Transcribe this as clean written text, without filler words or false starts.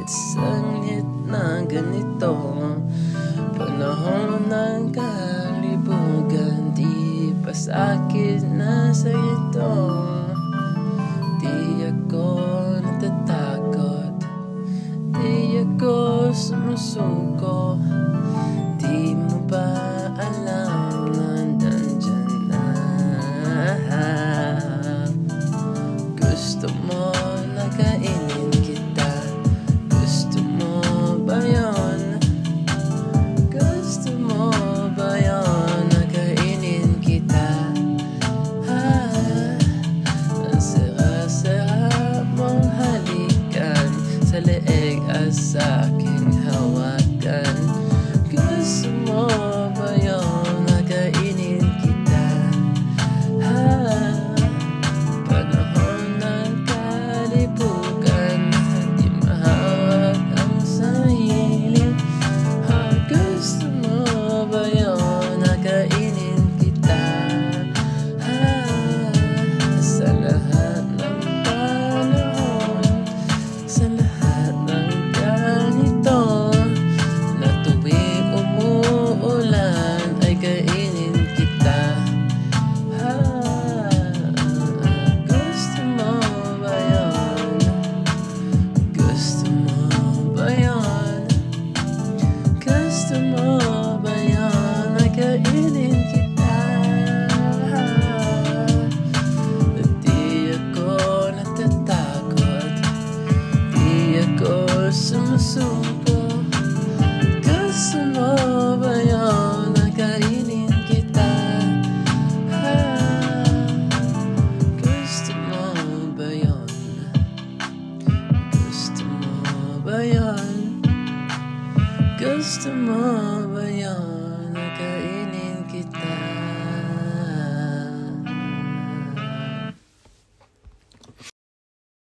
sangit na ganito. Panahon ng kalibugan, di pa sa'kin na sa ito. Di ako natatakot, di ako sumusuko. Di mo ba alam na nandyan na? Gusto mo na kainin kita? Gusto mo ba yun? Gusto mo ba yun na kainin kita? Ang sarap-sarap mong halikan sa leeg at sa aking hawakan. Gusto mo ba yun na kainin kita? Panahon ng kalibugan, di mahawak ang sarili. Gusto mo ba yun na kainin kita? Sa lahat ng panahon, sa lahat ng ganito, na tuwing umuulan ay kainin kita. Gusto mo ba yun? Gusto mo ba yun? Gusto mo ba yun na kainin kita? Di ako natatakot, di ako sumusuko. Gusto mo ba yun na kainin kita? Gusto mo ba yun? Gusto mo ba yun? Gusto mo ba yun na kainin kita?